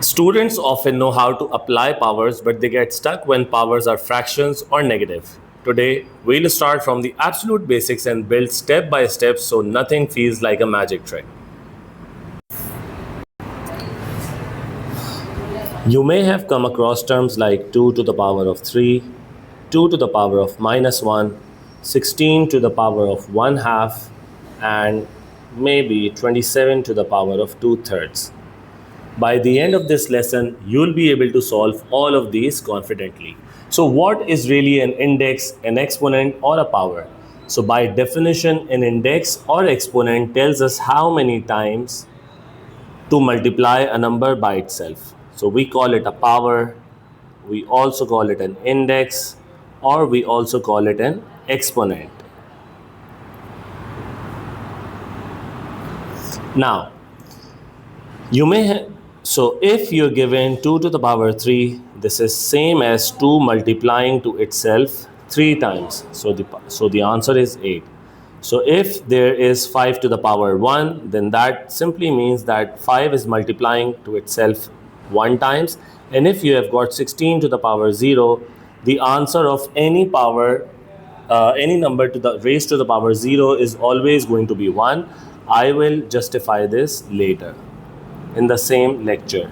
Students often know how to apply powers, but they get stuck when powers are fractions or negative. Today, we'll start from the absolute basics and build step by step so nothing feels like a magic trick. You may have come across terms like 2 to the power of 3, 2 to the power of minus 1, 16 to the power of 1 half, and maybe 27 to the power of 2/3. By the end of this lesson, you'll be able to solve all of these confidently. So what is really an index, an exponent, or a power? So by definition, an index or exponent tells us how many times to multiply a number by itself. So we call it a power, we also call it an index, or we also call it an exponent. Now, you may so if you're given 2 to the power 3, this is same as 2 multiplying to itself 3 times. So the answer is 8. So if there is 5 to the power 1, then that simply means that 5 is multiplying to itself 1 times. And if you have got 16 to the power 0, the answer of any power, any number to the raised to the power 0 is always going to be 1. I will justify this later in the same lecture.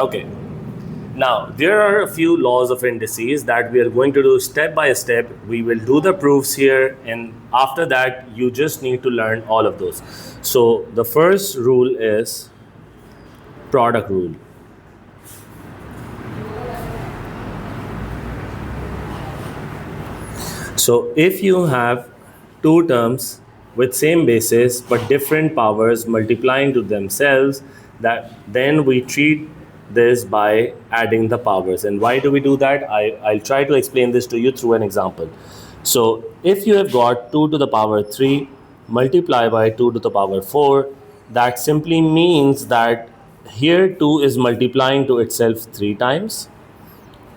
Okay. Now, there are a few laws of indices that we are going to do step by step. We will do the proofs here, and after that, you just need to learn all of those. So, the first rule is product rule. So, if you have two terms with same basis but different powers multiplying to themselves, then we treat this by adding the powers. And why do we do that? I'll try to explain this to you through an example. So if you have got 2 to the power 3 multiply by 2 to the power 4, that simply means that here 2 is multiplying to itself 3 times,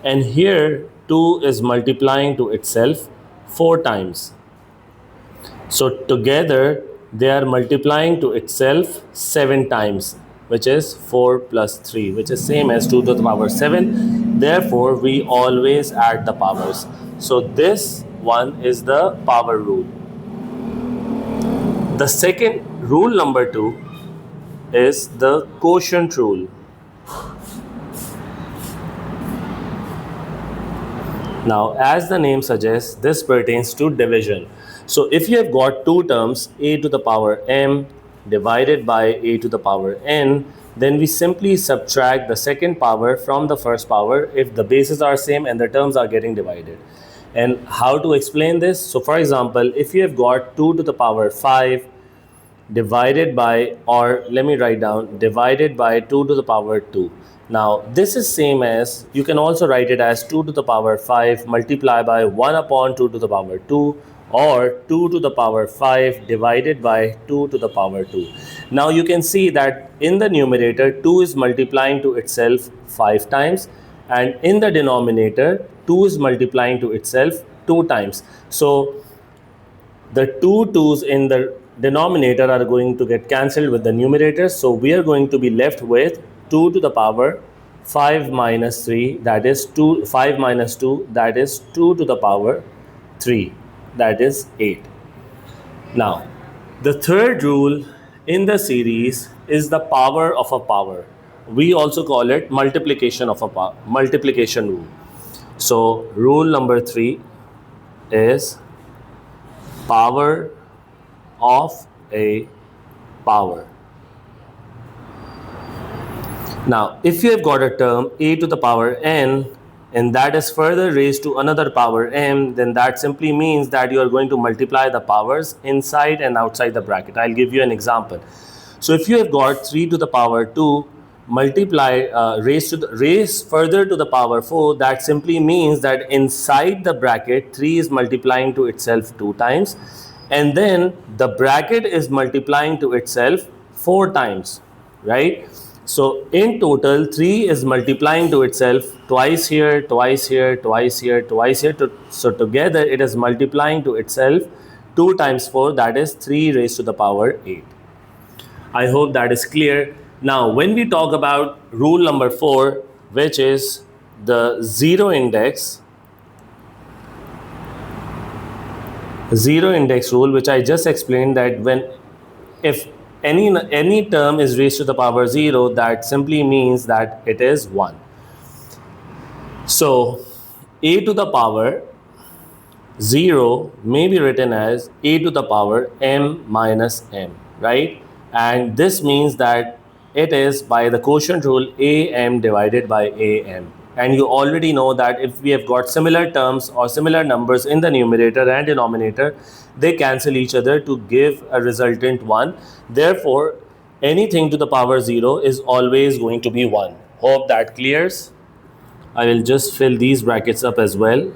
and here 2 is multiplying to itself 4 times. So together they are multiplying to itself 7 times, which is 4 plus 3, which is same as 2 to the power 7. Therefore, we always add the powers. So this one is the power rule. The second rule, number 2, is the quotient rule. Now, as the name suggests, this pertains to division. So if you have got two terms, a to the power m divided by a to the power n, then we simply subtract the second power from the first power if the bases are same and the terms are getting divided. And how to explain this? So for example, if you have got 2 to the power 5 divided by, or let me write down, divided by 2 to the power 2. Now this is same as, you can also write it as 2 to the power 5 multiply by 1 upon 2 to the power 2, or 2 to the power 5 divided by 2 to the power 2. Now you can see that in the numerator 2 is multiplying to itself 5 times, and in the denominator 2 is multiplying to itself 2 times. So the two 2's in the denominator are going to get cancelled with the numerator. So we are going to be left with 2 to the power 5 minus 3, that is 5 minus 2, that is 2 to the power 3, that is 8. Now, the third rule in the series is the power of a power. We also call it multiplication of a multiplication rule. So rule number 3 is power of a power. Now, if you have got a term a to the power n, and that is further raised to another power m, then that simply means that you are going to multiply the powers inside and outside the bracket. I'll give you an example. So if you have got 3 to the power 2 raised further to the power 4, that simply means that inside the bracket 3 is multiplying to itself 2 times, and then the bracket is multiplying to itself 4 times, right? So in total 3 is multiplying to itself twice here, twice here, twice here, twice here. So together it is multiplying to itself 2 times 4, that is 3 raised to the power 8. I hope that is clear. Now, when we talk about rule number 4, which is the zero index rule, which I just explained, that if any term is raised to the power 0, that simply means that it is 1. So a to the power 0 may be written as a to the power m minus m, right? And this means that it is by the quotient rule am divided by am. And you already know that if we have got similar terms or similar numbers in the numerator and denominator, they cancel each other to give a resultant 1. Therefore, anything to the power 0 is always going to be 1. Hope that clears. I will just fill these brackets up as well.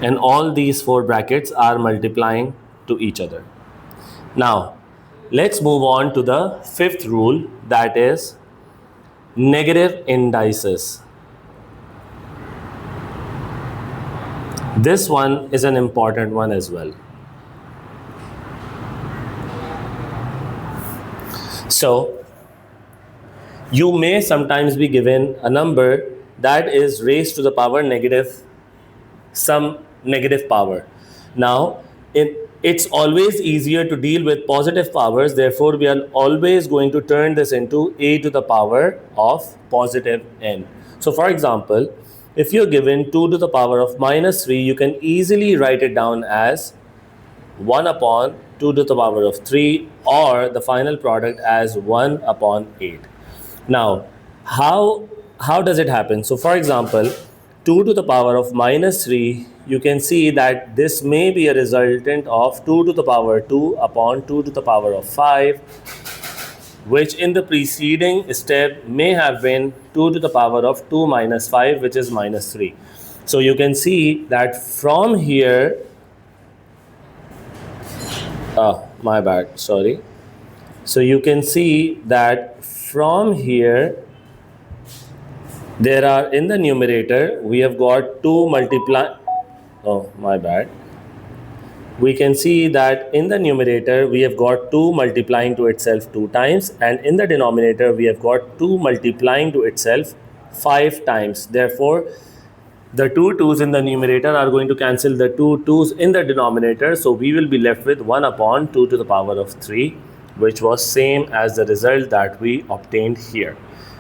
And all these 4 brackets are multiplying to each other. Now, let's move on to the 5th rule, that is negative indices. This one is an important one as well. So, you may sometimes be given a number that is raised to the power negative, some negative power. Now, it's always easier to deal with positive powers, therefore we are always going to turn this into a to the power of positive n. So for example, if you're given 2 to the power of minus 3, you can easily write it down as 1 upon 2 to the power of 3, or the final product as 1 upon 8. Now, how does it happen? So for example, 2 to the power of minus 3, you can see that this may be a resultant of 2 to the power 2 upon 2 to the power of 5, which in the preceding step may have been 2 to the power of 2 minus 5, which is minus 3. So you can see that from here, my bad, sorry. So you can see that from here, there are in the numerator, we have got 2 multiply, my bad. We can see that in the numerator, we have got 2 multiplying to itself 2 times, and in the denominator, we have got 2 multiplying to itself 5 times. Therefore, the 2 2's in the numerator are going to cancel the 2 2's in the denominator, so we will be left with 1 upon 2 to the power of 3, which was same as the result that we obtained here.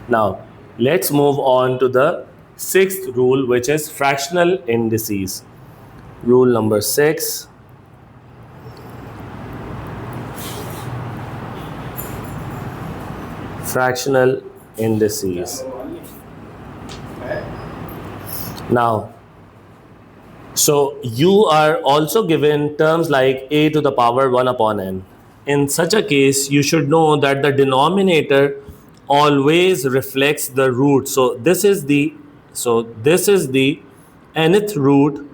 Now, let's move on to the 6th rule, which is fractional indices. Rule number 6. Fractional indices. Now, so you are also given terms like a to the power 1 upon n. In such a case, you should know that the denominator always reflects the root. So this is the nth root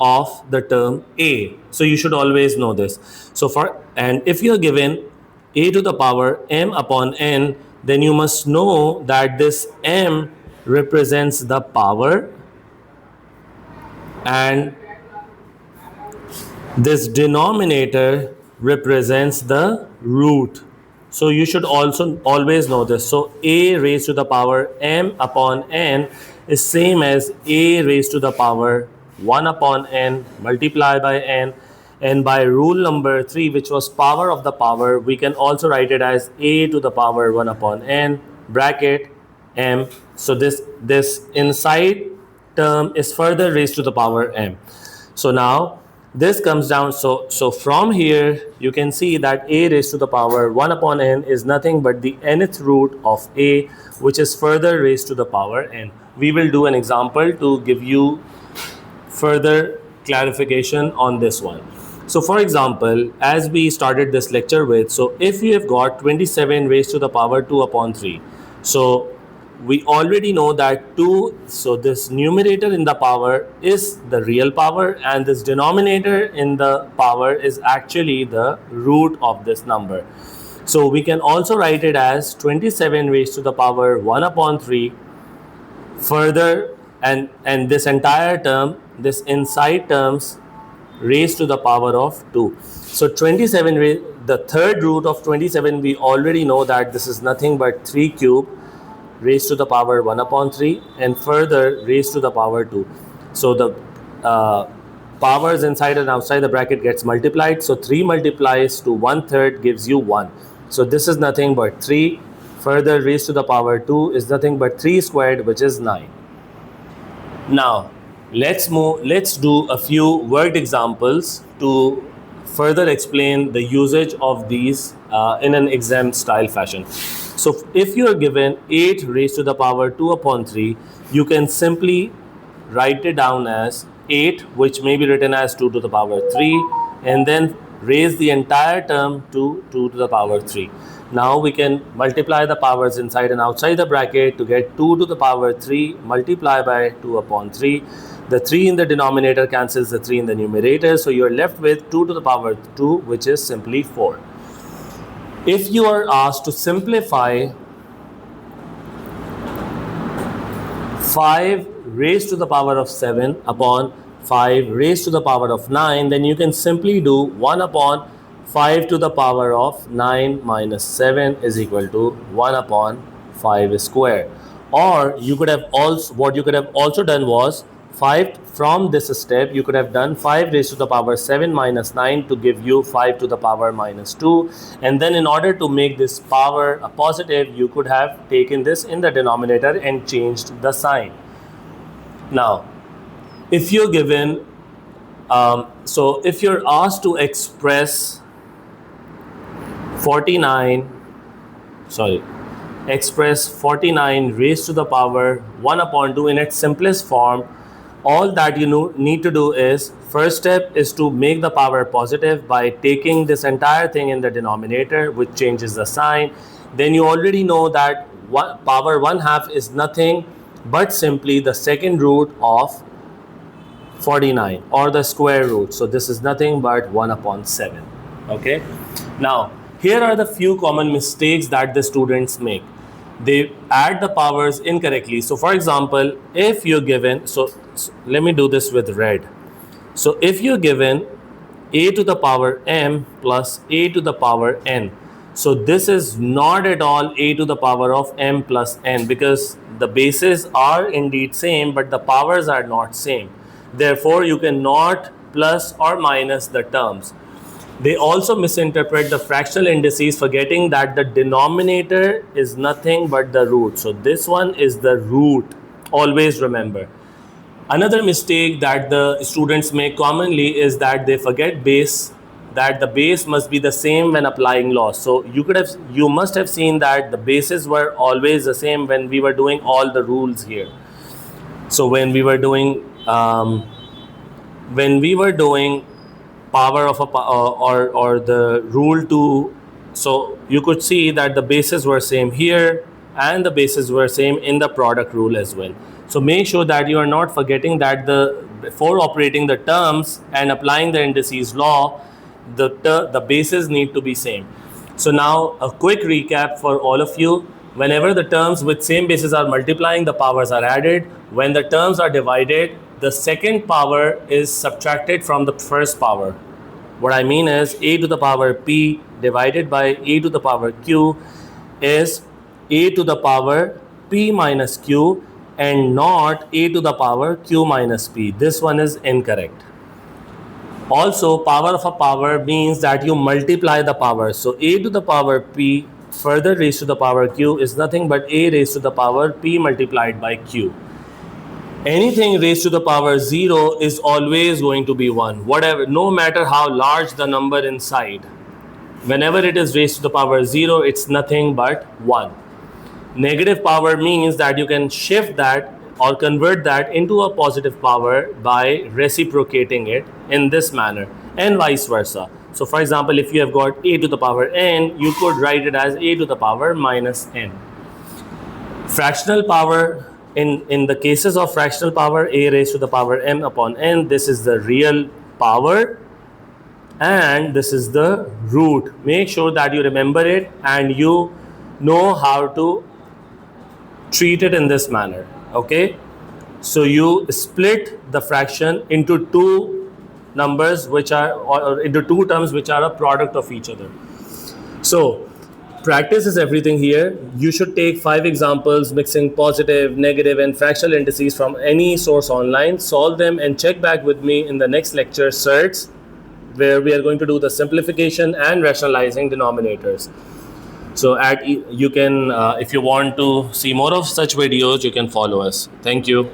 of the term a. So you should always know this. So if you are given a to the power m upon n, then you must know that this m represents the power and this denominator represents the root. So you should also always know this. So a raised to the power m upon n is same as a raised to the power 1 upon n multiplied by n. And by rule number 3, which was power of the power, we can also write it as a to the power 1 upon n bracket m. So this inside term is further raised to the power m. So now this comes down, so from here you can see that a raised to the power 1 upon n is nothing but the nth root of a, which is further raised to the power n. We will do an example to give you further clarification on this one. So for example, as we started this lecture with, so if you have got 27 raised to the power 2 upon 3, so we already know that 2, so this numerator in the power is the real power, and this denominator in the power is actually the root of this number. So we can also write it as 27 raised to the power 1 upon 3 further, and this entire term, this inside terms raised to the power of 2. So 27, the third root of 27, we already know that this is nothing but 3 cube raised to the power 1 upon 3 and further raised to the power 2. So the powers inside and outside the bracket gets multiplied. So 3 multiplies to 1/3 gives you 1. So this is nothing but 3 further raised to the power 2 is nothing but 3 squared, which is 9. Now let's do a few worked examples to further explain the usage of these in an exam style fashion. So if you are given 8 raised to the power 2 upon 3, you can simply write it down as 8, which may be written as 2 to the power 3, and then raise the entire term to 2 to the power 3. Now we can multiply the powers inside and outside the bracket to get 2 to the power 3 multiply by 2 upon 3. The 3 in the denominator cancels the 3 in the numerator, so you're left with 2 to the power 2, which is simply 4. If you are asked to simplify 5 raised to the power of 7 upon 5 raised to the power of 9, then you can simply do 1 upon 5 to the power of 9 minus 7 is equal to 1 upon 5 square. Or you could have also, what you could have also done was 5 from this step, you could have done 5 raised to the power 7 minus 9 to give you 5 to the power minus 2. And then in order to make this power a positive, you could have taken this in the denominator and changed the sign. Now, if you're given, so if you're asked to express 49 raised to the power 1 upon 2 in its simplest form, all that you need to do is, first step is to make the power positive by taking this entire thing in the denominator, which changes the sign. Then you already know that power 1/2 is nothing but simply the second root of 49 or the square root. So this is nothing but 1 upon 7. Okay. Now, here are the few common mistakes that the students make. They add the powers incorrectly. So for example, if you're given, so let me do this with red. So if you're given a to the power m plus a to the power n, so this is not at all a to the power of m plus n, because the bases are indeed same, but the powers are not same. Therefore, you cannot plus or minus the terms. They also misinterpret the fractional indices, forgetting that the denominator is nothing but the root. So this one is the root. Always remember. Another mistake that the students make commonly is that they forget base, that the base must be the same when applying loss. So you must have seen that the bases were always the same when we were doing all the rules here. So when we were doing power of a or the rule to, so you could see that the bases were same here and the bases were same in the product rule as well. So make sure that you are not forgetting that before operating the terms and applying the indices law, the bases need to be same. So now a quick recap for all of you. Whenever the terms with same bases are multiplying, the powers are added. When the terms are divided, the second power is subtracted from the first power. What I mean is a to the power p divided by a to the power q is a to the power p minus q and not a to the power q minus p. This one is incorrect. Also, power of a power means that you multiply the power. So a to the power p further raised to the power q is nothing but a raised to the power p multiplied by q. Anything raised to the power 0 is always going to be 1. Whatever, no matter how large the number inside, whenever it is raised to the power 0, it's nothing but 1. Negative power means that you can shift that or convert that into a positive power by reciprocating it in this manner, and vice versa. So for example, if you have got a to the power n, you could write it as a to the power minus n. Fractional power, in the cases of fractional power, a raised to the power m upon n, this is the real power and this is the root. Make sure that you remember it and you know how to treat it in this manner. Okay, so you split the fraction into two numbers which are, or into two terms which are a product of each other. So practice is everything here. You should take 5 examples mixing positive, negative, and fractional indices from any source online, solve them, and check back with me in the next lecture, CERTs, where we are going to do the simplification and rationalizing denominators. So you can, if you want to see more of such videos, you can follow us. Thank you.